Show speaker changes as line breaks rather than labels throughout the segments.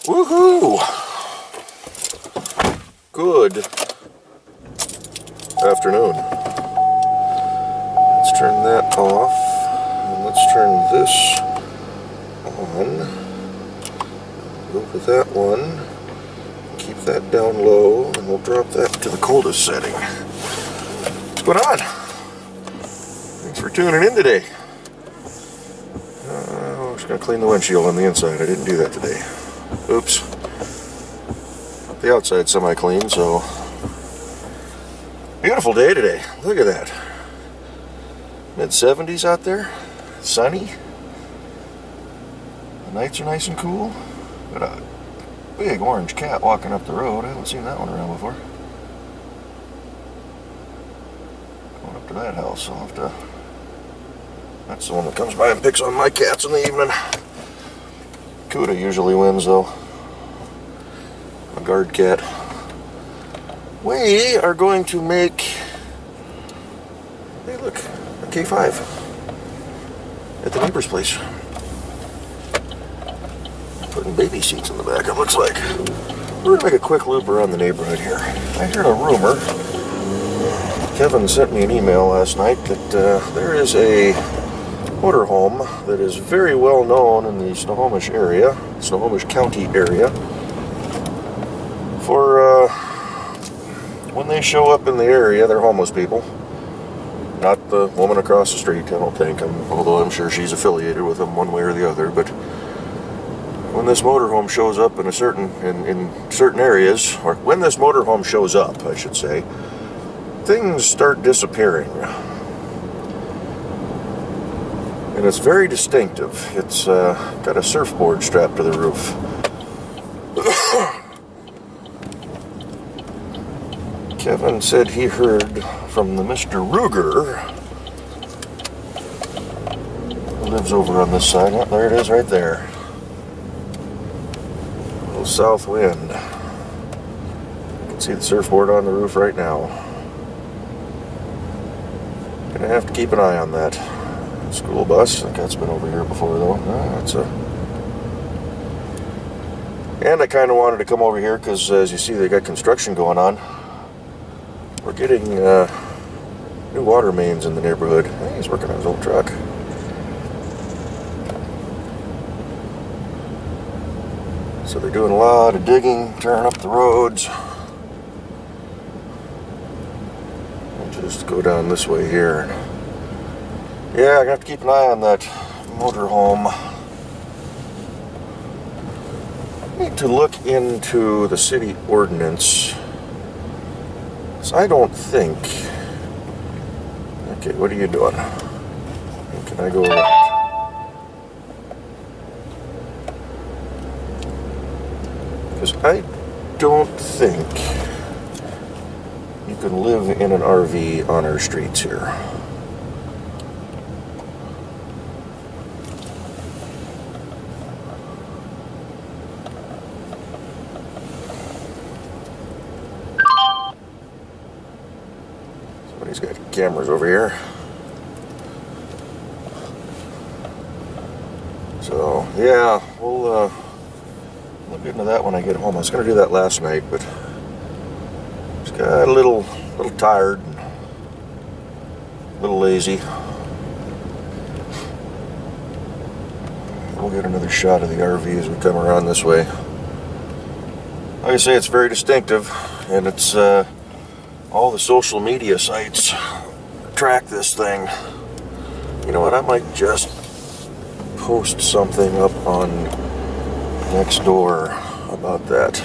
Woohoo! Good afternoon. Let's turn that off, and let's turn this on. Go with that one. Keep that down low, and we'll drop that to the coldest setting. What's going on? Thanks for tuning in today. I'm just going to clean the windshield on the inside. I didn't do that today. Oops. The outside's semi-clean, so... Beautiful day today. Look at that. Mid-70s out there. Sunny. The nights are nice and cool. Got a big orange cat walking up the road. I haven't seen that one around before. Going up to that house. I'll have to... That's the one that comes by and picks on my cats in the evening. Cuda usually wins, though. A guard cat. We are going to make... Hey, look. A K5. At the neighbor's place. Putting baby seats in the back, it looks like. We're going to make a quick loop around the neighborhood here. I heard a rumor. Kevin sent me an email last night that there is a motorhome that is very well known in the Snohomish area, Snohomish County area, for when they show up in the area, they're homeless people. Not the woman across the street, I don't think, although I'm sure she's affiliated with them one way or the other, but when this motorhome shows up in certain areas, or when this motorhome shows up, I should say, things start disappearing. And it's very distinctive. It's got a surfboard strapped to the roof. Kevin said he heard from the Mr. Ruger, who lives over on this side. Oh, there it is right there. A little south wind. You can see the surfboard on the roof right now. Gonna have to keep an eye on that. School bus. I think that's been over here before, though. And I kind of wanted to come over here because, as you see, they got construction going on. We're getting new water mains in the neighborhood. Hey, he's working on his old truck. So they're doing a lot of digging, tearing up the roads. I'll just go down this way here. Yeah, I'm gonna have to keep an eye on that motorhome. I need to look into the city ordinance. So I don't think... Okay, what are you doing? Can I go around? Because I don't think you can live in an RV on our streets here. He's got cameras over here. So, yeah, we'll look into that when I get home. I was going to do that last night, but just got a little tired, and a little lazy. We'll get another shot of the RV as we come around this way. Like I say, it's very distinctive, and it's all the social media sites track this thing. You know what, I might just post something up on Nextdoor about that.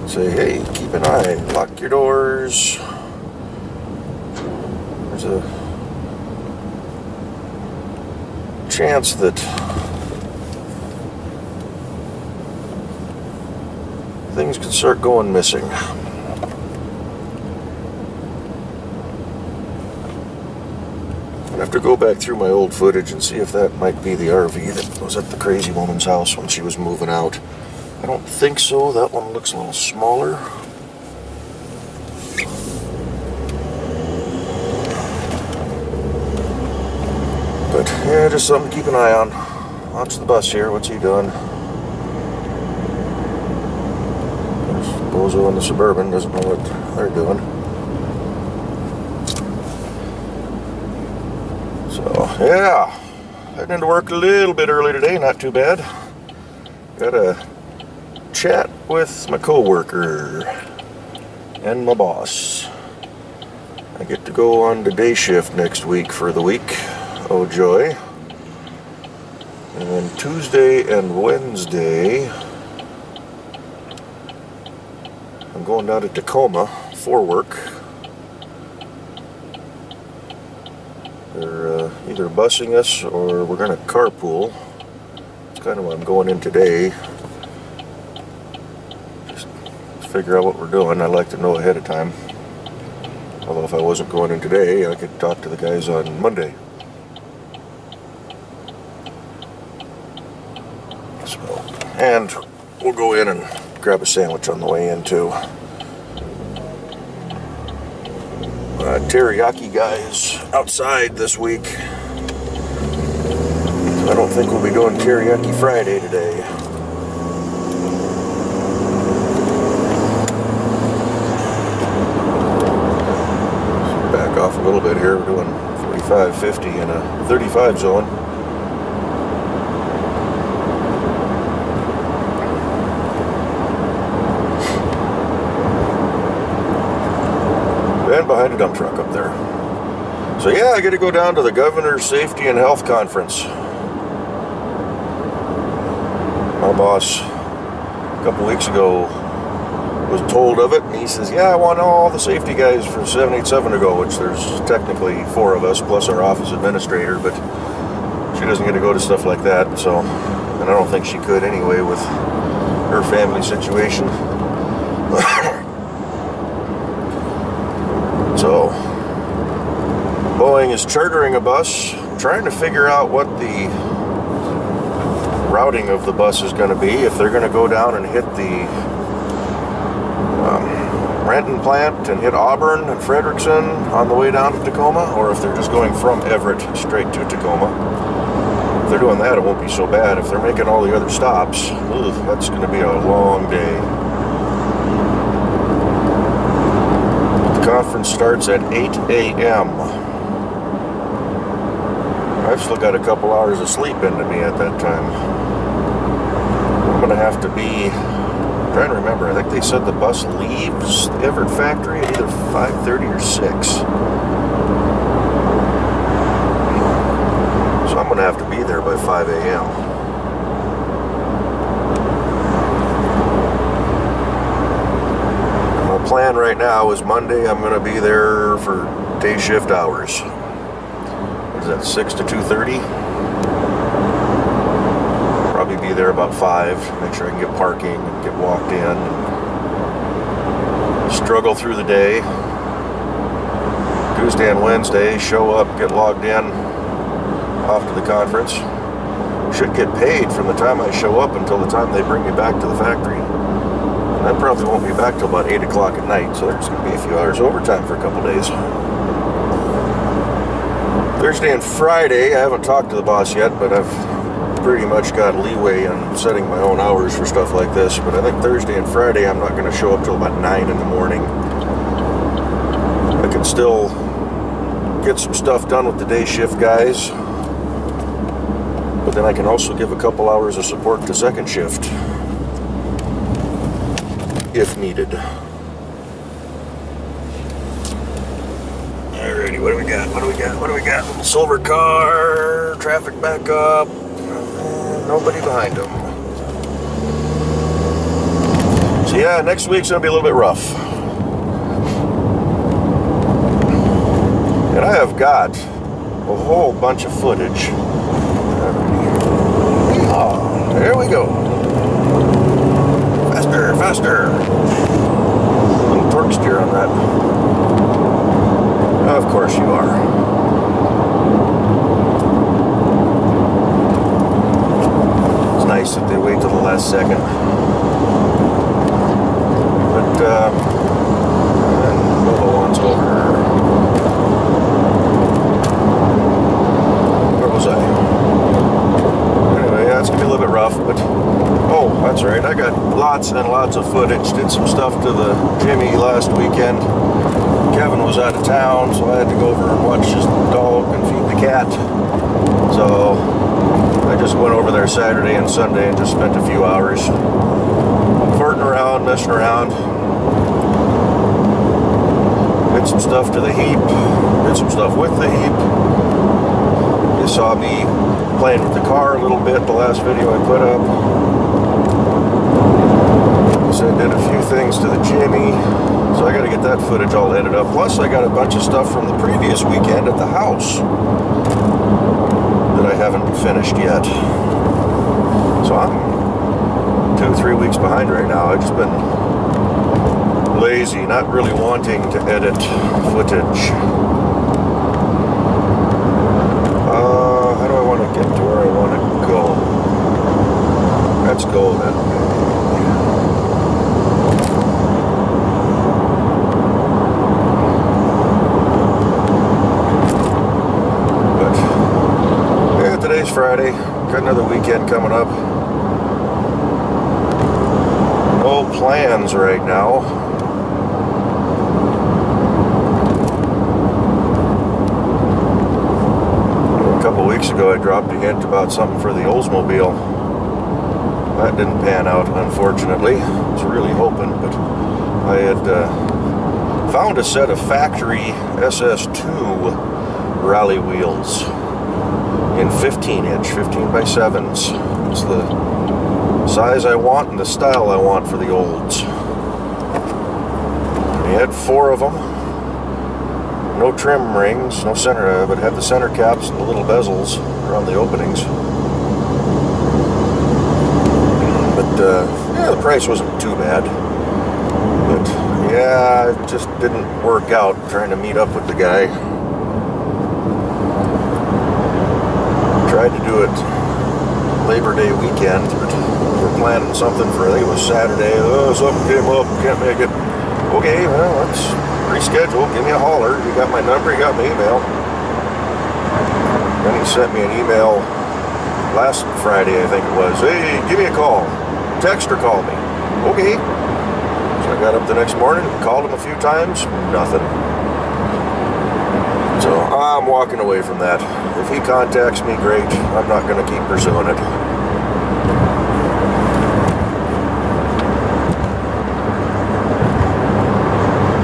Say, hey, keep an eye, lock your doors. There's a chance that things could start going missing. I'd have to go back through my old footage and see if that might be the RV that was at the crazy woman's house when she was moving out. I don't think so. That one looks a little smaller. Yeah, just something to keep an eye on. Watch the bus here. What's he doing? There's Bozo in the Suburban. Doesn't know what they're doing. So, yeah. Heading into work a little bit early today. Not too bad. Got a chat with my co-worker and my boss. I get to go on the day shift next week for the week. Oh joy. And then Tuesday and Wednesday I'm going down to Tacoma for work. They're either busing us or we're going to carpool. That's kind of what I'm going in today. Just figure out what we're doing. I'd like to know ahead of time. Although if I wasn't going in today, I could talk to the guys on Monday. So, and we'll go in and grab a sandwich on the way in too. Teriyaki guys outside this week. I don't think we'll be doing Teriyaki Friday today. Back off a little bit here. We're doing 45, 50 in a 35 zone. And behind a dump truck up there. So yeah, I get to go down to the Governor's Safety and Health Conference. My boss a couple weeks ago was told of it, and he says, yeah, I want all the safety guys for 787 to go, which there's technically 4 of us plus our office administrator, but she doesn't get to go to stuff like that, so, and I don't think she could anyway with her family situation. So, Boeing is chartering a bus, trying to figure out what the routing of the bus is going to be, if they're going to go down and hit the Renton plant and hit Auburn and Frederickson on the way down to Tacoma, or if they're just going from Everett straight to Tacoma. If they're doing that, it won't be so bad. If they're making all the other stops, that's going to be a long day. Conference starts at 8 a.m. I've still got a couple hours of sleep into me at that time. I'm going to have to be, I'm trying to remember, I think they said the bus leaves the Everett factory at either 5:30 or 6. So I'm going to have to be there by 5 a.m. Plan right now is Monday. I'm going to be there for day shift hours. What is that, 6 to 2:30? Probably be there about 5. Make sure I can get parking and get walked in. And struggle through the day. Tuesday and Wednesday, show up, get logged in, off to the conference. Should get paid from the time I show up until the time they bring me back to the factory. I probably won't be back till about 8 o'clock at night, so there's going to be a few hours overtime for a couple days. Thursday and Friday, I haven't talked to the boss yet, but I've pretty much got leeway on setting my own hours for stuff like this. But I think Thursday and Friday, I'm not going to show up till about 9 in the morning. I can still get some stuff done with the day shift guys, but then I can also give a couple hours of support to second shift if needed. Alrighty, what do we got? What do we got? What do we got? Little silver car, traffic backup, nobody behind them. So yeah, next week's gonna be a little bit rough. And I have got a whole bunch of footage. Oh, there we go. Faster, faster. A little torque steer on that. Of course you are. It's nice that they wait till the last second. But, and Mobo one's over. Where was I? Yeah, it's gonna be a little bit rough, but oh, that's right. I got lots and lots of footage. Did some stuff to the Jimmy last weekend. Kevin was out of town, so I had to go over and watch his dog and feed the cat. So I just went over there Saturday and Sunday and just spent a few hours farting around, messing around. Did some stuff to the heap. Did some stuff with the heap. You saw me playing with the car a little bit the last video I put up. So I did a few things to the Jimmy. So I got to get that footage all edited up. Plus I got a bunch of stuff from the previous weekend at the house that I haven't finished yet. So I'm 2-3 weeks behind right now. I've just been lazy, not really wanting to edit footage. How do I want to get to where I want to go? Let's go then. Today's Friday, got another weekend coming up. No plans right now. A couple weeks ago I dropped a hint about something for the Oldsmobile. That didn't pan out, unfortunately. I was really hoping, but I had found a set of factory SS2 rally wheels in 15-inch, 15 by 7s. It's the size I want and the style I want for the olds. He had 4 of them. No trim rings, no center, but had the center caps and the little bezels around the openings. But yeah, the price wasn't too bad. But yeah, it just didn't work out trying to meet up with the guy. Tried to do it Labor Day weekend, but we were planning something for, I think it was Saturday. Oh, something came up, can't make it. Okay, well, let's reschedule. Give me a holler. You got my number, you got my email. Then he sent me an email last Friday, I think it was. Hey, give me a call. Text or call me. Okay. So I got up the next morning, called him a few times, nothing. So I'm walking away from that. If he contacts me, great. I'm not going to keep pursuing it.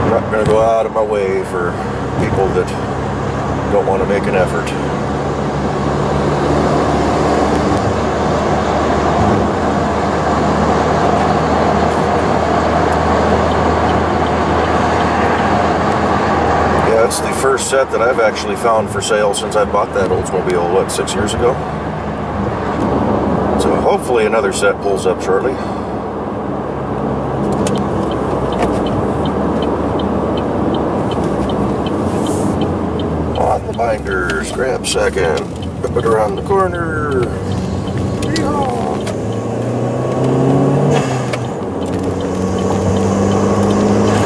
I'm not going to go out of my way for people that don't want to make an effort. That's the first set that I've actually found for sale since I bought that Oldsmobile, what, 6 years ago? So hopefully another set pulls up shortly. On the binders, grab second, whip it around the corner.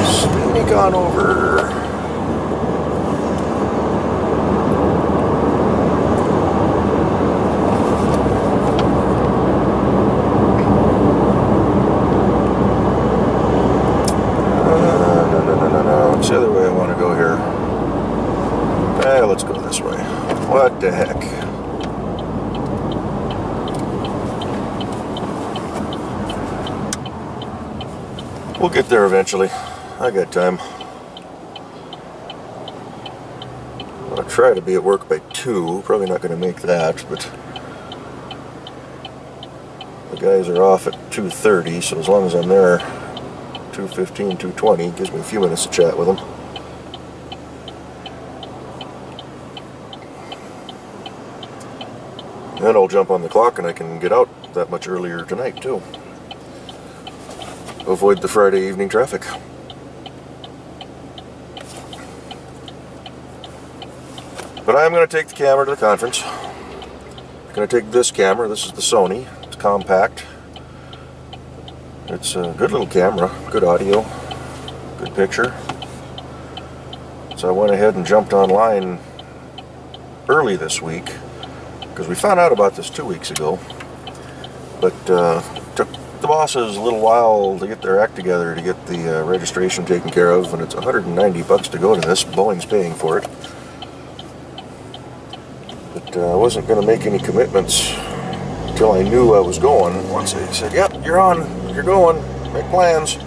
Sneak on over. The other way I want to go here. Let's go this way. What the heck? We'll get there eventually. I got time. I'll try to be at work by 2. Probably not going to make that, but the guys are off at 2:30, so as long as I'm there 2:15, 2:20, gives me a few minutes to chat with them. Then I'll jump on the clock and I can get out that much earlier tonight too. Avoid the Friday evening traffic. But I'm going to take the camera to the conference. I'm going to take this camera. This is the Sony. It's compact. It's a good little camera, good audio, good picture. So I went ahead and jumped online early this week because we found out about this 2 weeks ago. But took the bosses a little while to get their act together to get the registration taken care of, and it's $190 to go to this. Boeing's paying for it. But I wasn't going to make any commitments until I knew I was going. Once they said, yep, you're on, you're going, make plans.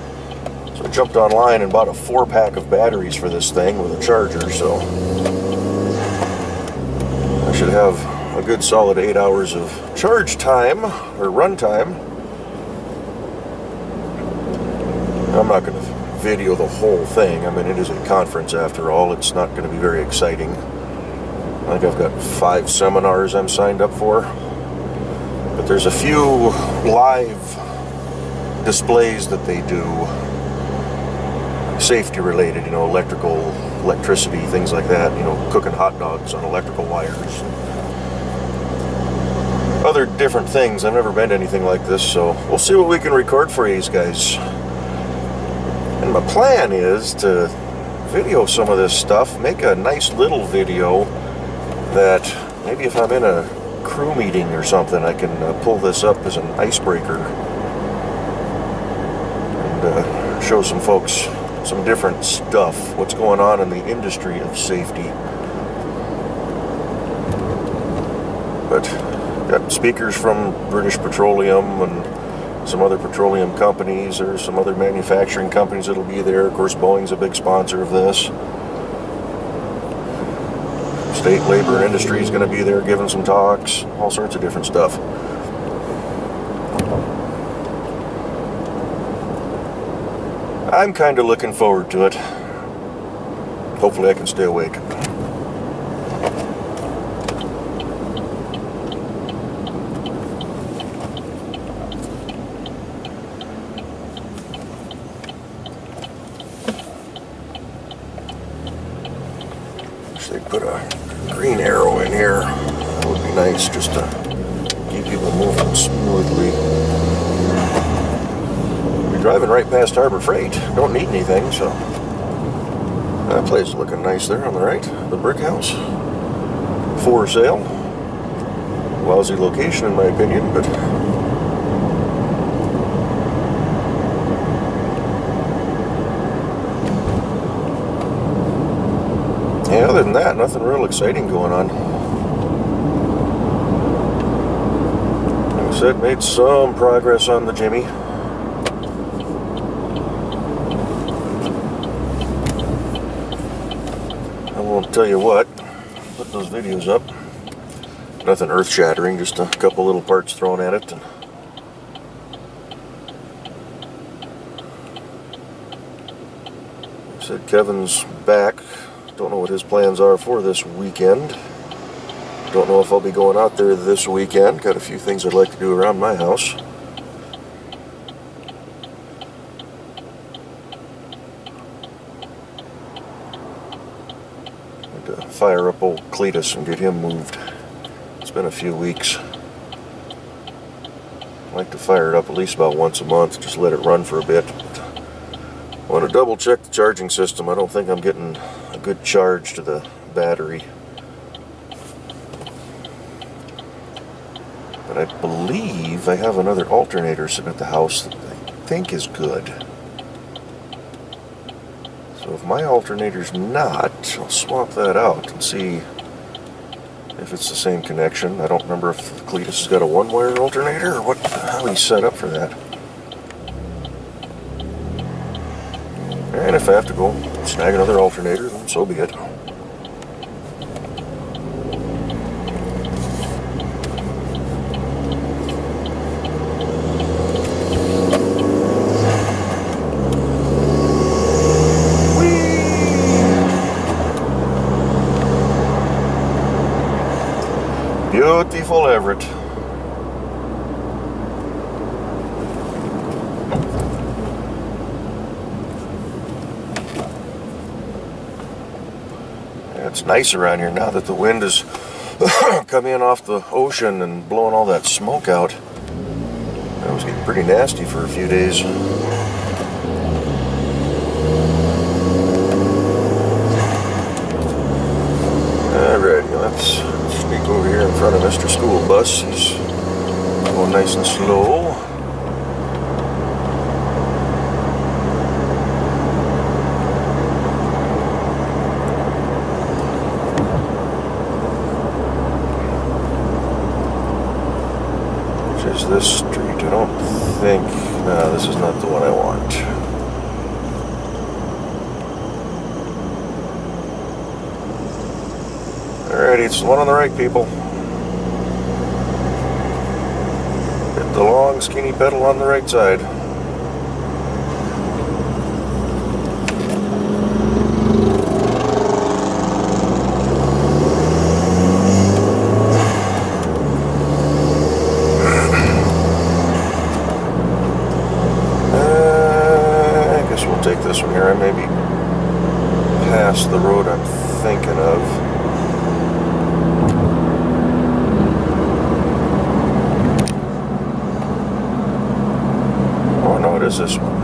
So I jumped online and bought a 4-pack of batteries for this thing with a charger, so I should have a good solid 8 hours of charge time, or run time. I'm not going to video the whole thing. I mean, it is a conference after all. It's not going to be very exciting. I think I've got 5 seminars I'm signed up for. But there's a few live displays that they do, safety related, you know, electricity, things like that, you know, cooking hot dogs on electrical wires. Other different things. I've never been to anything like this, so we'll see what we can record for you guys. And my plan is to video some of this stuff, make a nice little video that maybe if I'm in a crew meeting or something, I can pull this up as an icebreaker and show some folks some different stuff, what's going on in the industry of safety. But got speakers from British Petroleum and some other petroleum companies, or some other manufacturing companies that'll be there. Of course, Boeing's a big sponsor of this. State Labor and Industry is going to be there giving some talks, all sorts of different stuff. I'm kind of looking forward to it. Hopefully I can stay awake. Wish they'd put a green arrow in here. That would be nice, just to keep people moving smoothly. We're driving right past Harbor Freight. Don't need anything, so that place is looking nice there on the right. The brick house. For sale. Lousy location in my opinion, but yeah, other than that, nothing real exciting going on. Like I said, made some progress on the Jimmy. I won't tell you what, put those videos up. Nothing earth-shattering, just a couple little parts thrown at it. And said Kevin's back. Don't know what his plans are for this weekend. Don't know if I'll be going out there this weekend. Got a few things I'd like to do around my house. Need to fire up old Cletus and get him moved. It's been a few weeks. I like to fire it up at least about once a month, just let it run for a bit. I want to double check the charging system. I don't think I'm getting a good charge to the battery. But I believe I have another alternator sitting at the house that I think is good. So if my alternator's not, I'll swap that out and see if it's the same connection. I don't remember if Cletus has got a one-wire alternator or how he's set up for that. And if I have to go snag another alternator, then so be it. Beautiful Everett. It's nice around here now that the wind has come in off the ocean and blowing all that smoke out. It was getting pretty nasty for a few days. Alrighty, let's sneak over here in front of Mr. School Bus. He's going going nice and slow. Which is this street? I don't think... No, this is not the one I want. Alrighty, it's the one on the right, people. Hit the long, skinny pedal on the right side. I guess we'll take this one here. I may be past the road I'm thinking of. What is this one?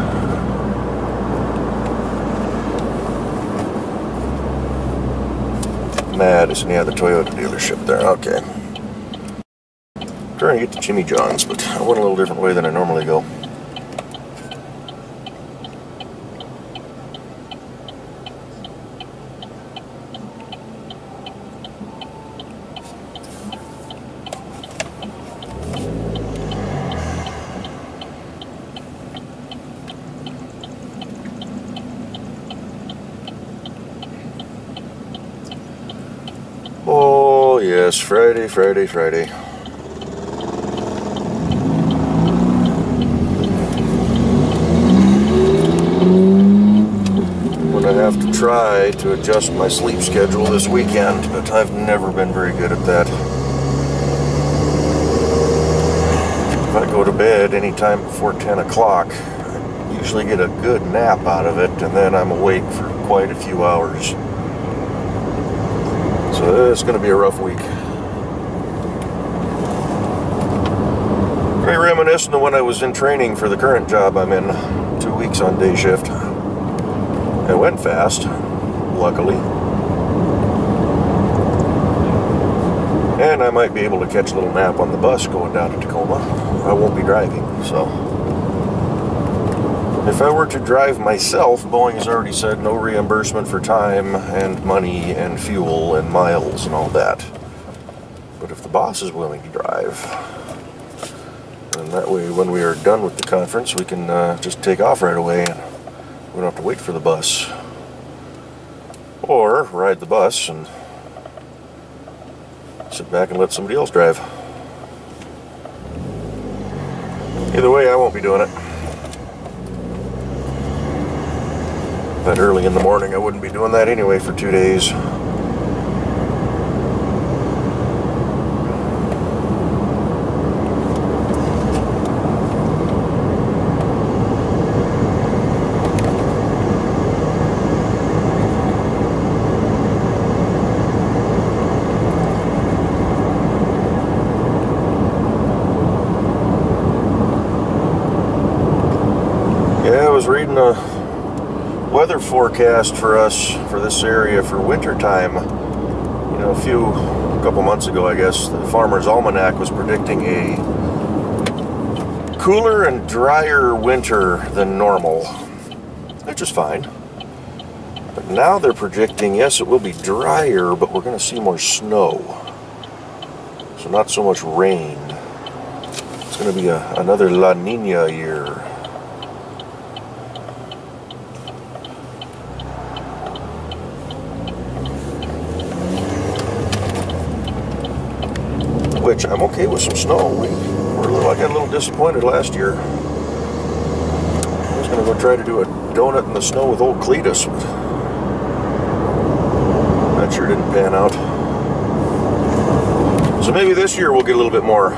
Madison, yeah, the Toyota dealership there. Okay. Trying to get to Jimmy John's, but I went a little different way than I normally go. Oh, yes, Friday, Friday, Friday. I'm gonna have to try to adjust my sleep schedule this weekend, but I've never been very good at that. If I go to bed anytime before 10 o'clock, I usually get a good nap out of it, and then I'm awake for quite a few hours. So it's going to be a rough week. Very reminiscent of when I was in training for the current job I'm in. 2 weeks on day shift. It went fast, luckily. And I might be able to catch a little nap on the bus going down to Tacoma. I won't be driving, so. If I were to drive myself, Boeing has already said no reimbursement for time and money and fuel and miles and all that. But if the boss is willing to drive, then that way when we are done with the conference, we can just take off right away and we don't have to wait for the bus. Or ride the bus and sit back and let somebody else drive. Either way, I won't be doing it. But early in the morning, I wouldn't be doing that anyway for 2 days. Yeah, I was reading a weather forecast for us for this area for winter time. You know, a couple months ago, I guess, the Farmer's Almanac was predicting a cooler and drier winter than normal, which is fine. But now they're predicting, yes, it will be drier, but we're going to see more snow. So not so much rain. It's going to be another La Nina year. Which I'm okay with some snow. I got a little disappointed last year. I was going to go try to do a donut in the snow with old Cletus, but that sure didn't pan out. So maybe this year we'll get a little bit more.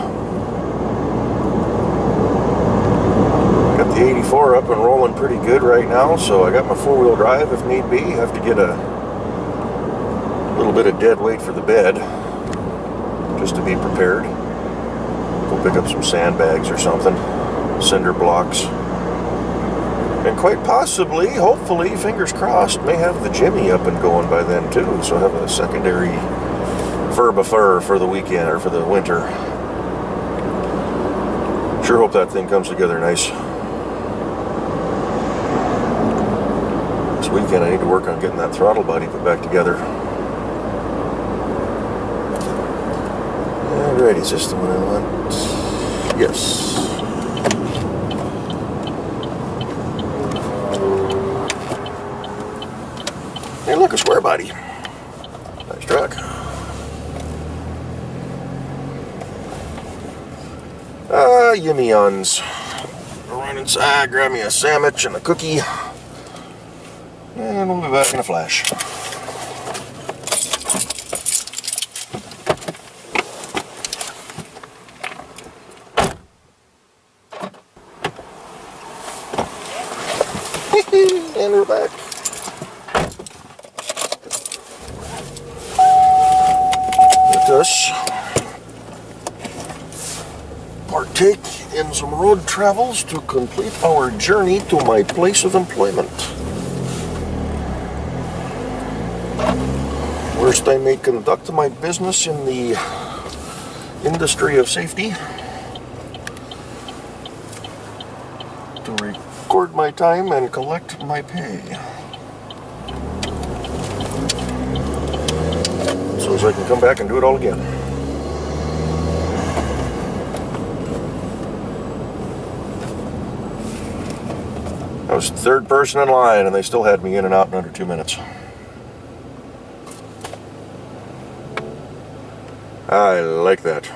Got the 84 up and rolling pretty good right now, so I got my four-wheel drive if need be. Have to get a little bit of dead weight for the bed, just to be prepared. Go pick up some sandbags or something, cinder blocks. And quite possibly, hopefully, fingers crossed, may have the Jimmy up and going by then too, so I have a secondary fur for the weekend or for the winter. Sure hope that thing comes together nice. This weekend I need to work on getting that throttle body put back together. Alrighty, is this the one I want? Yes. Hey, look, a square body. Nice truck. Yummy-uns. I'll run inside, grab me a sandwich and a cookie, and we'll be back in a flash. And we're back. Let us partake in some road travels to complete our journey to my place of employment. First, I may conduct my business in the industry of safety, to record my time and collect my pay, so as I can come back and do it all again. I was third person in line and they still had me in and out in under 2 minutes. I like that.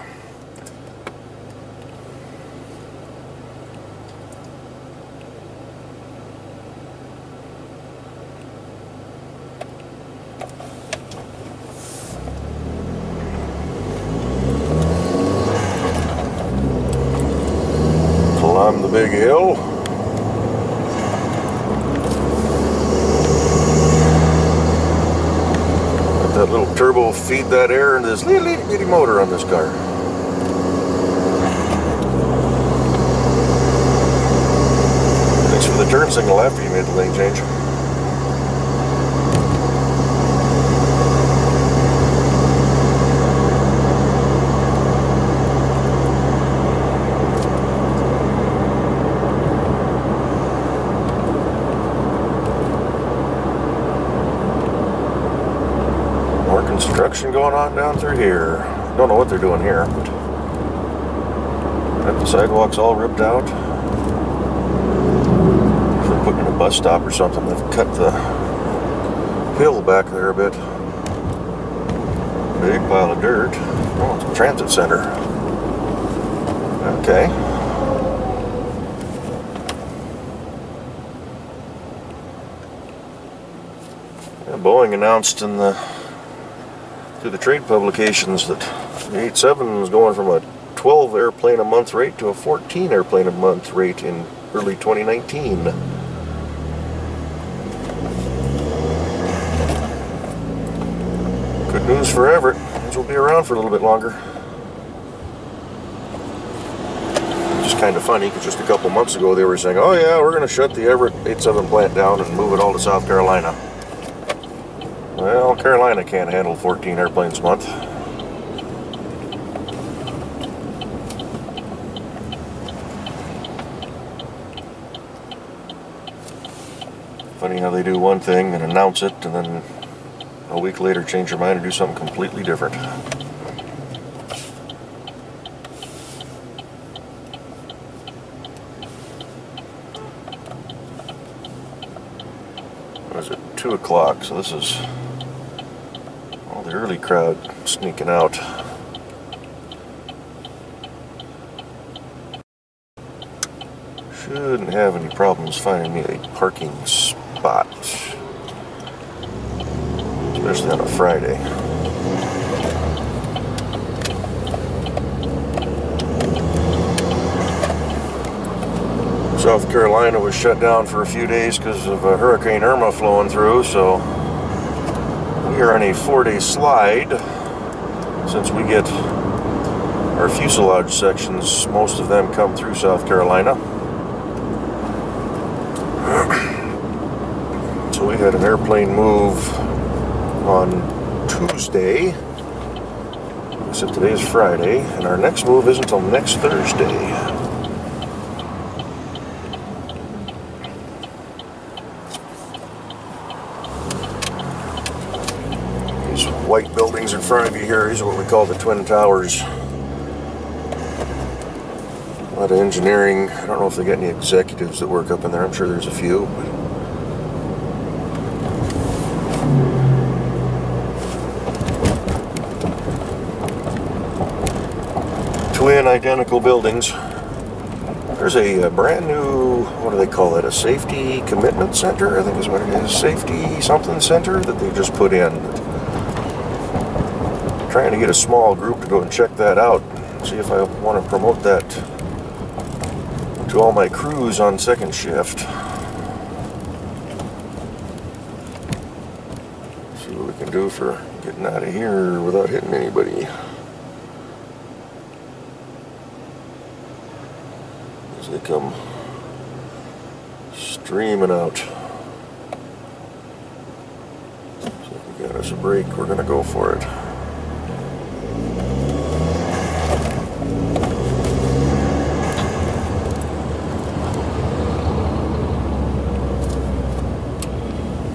Climb the big hill. That little turbo feed that air into this little bitty motor on this car. Thanks for the turn signal after you made the lane change. Construction going on down through here. Don't know what they're doing here, but got the sidewalks all ripped out. If they're putting in a bus stop or something, they've cut the hill back there a bit. Big pile of dirt. Oh, it's a transit center. Okay. Yeah, Boeing announced in through the trade publications that the 87 is going from a 12 airplane a month rate to a 14 airplane a month rate in early 2019. Good news for Everett. These will be around for a little bit longer. Just kind of funny because just a couple months ago they were saying, oh yeah, we're going to shut the Everett 87 plant down and move it all to South Carolina. Well, Carolina can't handle 14 airplanes a month. Funny how they do one thing and announce it and then a week later change their mind and do something completely different. What is it? 2 o'clock, so this is all the early crowd sneaking out. Shouldn't have any problems finding me a parking spot, especially on a Friday. South Carolina was shut down for a few days because of Hurricane Irma flowing through, so we are on a 4-day slide. Since we get our fuselage sections, most of them come through South Carolina. So we had an airplane move on Tuesday, except today is Friday, and our next move isn't until next Thursday. white buildings in front of you here. These are what we call the Twin Towers. A lot of engineering. I don't know if they got any executives that work up in there. I'm sure there's a few. Twin identical buildings. There's a brand new, what do they call it? A safety commitment center, I think is what it is. Safety something center that they just put in. Trying to get a small group to go and check that out. See if I want to promote that to all my crews on second shift. See what we can do for getting out of here without hitting anybody. As they come streaming out. So if we got us a break, we're going to go for it.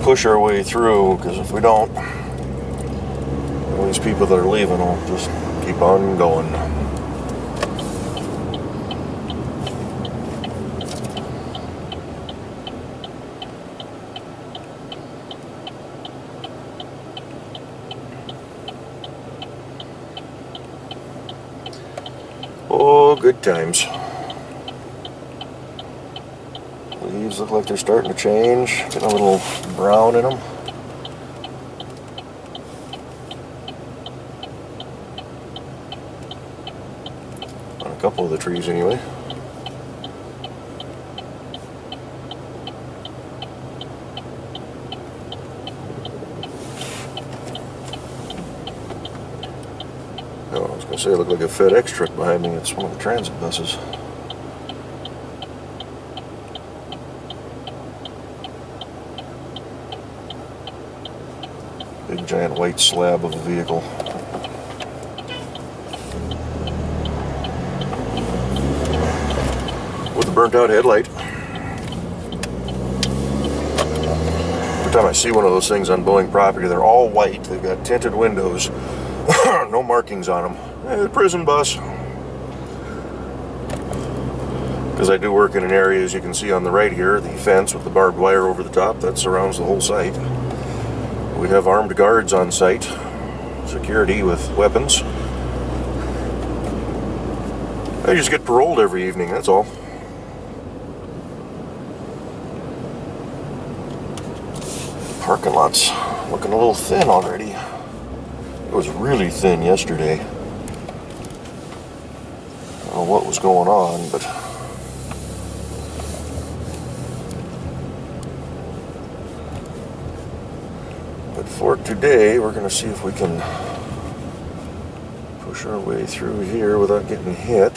Push our way through, because if we don't, all these people that are leaving will just keep on going. Oh, good times. Leaves look like they're starting to change, getting a little brown in them. On a couple of the trees anyway. Oh, I was going to say it looked like a FedEx truck behind me. It's one of the transit buses. Big giant white slab of a vehicle. With a burnt out headlight. Every time I see one of those things on Boeing property, they're all white. They've got tinted windows. No markings on them. Prison bus. Because I do work in an area, as you can see on the right here, the fence with the barbed wire over the top, that surrounds the whole site. We have armed guards on site, security with weapons. I just get paroled every evening, that's all. Parking lot's looking a little thin already. It was really thin yesterday. I don't know what was going on, but for today, we're going to see if we can push our way through here without getting hit.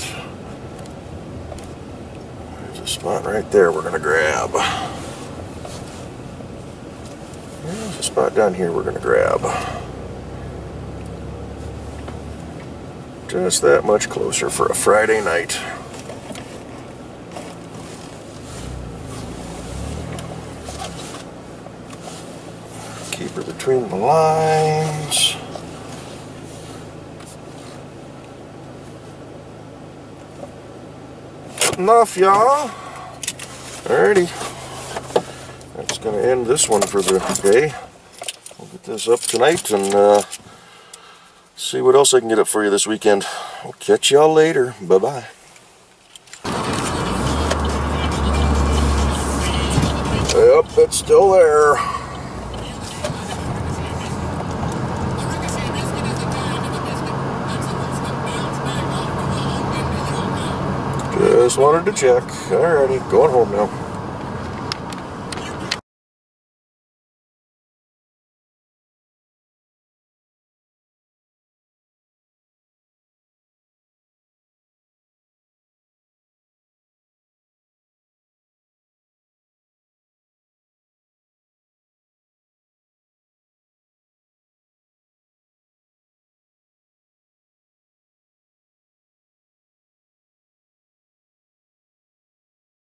There's a spot right there we're going to grab. There's a spot down here we're going to grab. Just that much closer for a Friday night. Keep her between the lines. Good enough, y'all. Alrighty. That's going to end this one for the day. We'll get this up tonight and see what else I can get up for you this weekend. I'll catch y'all later. Bye-bye. Yep, it's still there. Just wanted to check. Alrighty, going home now.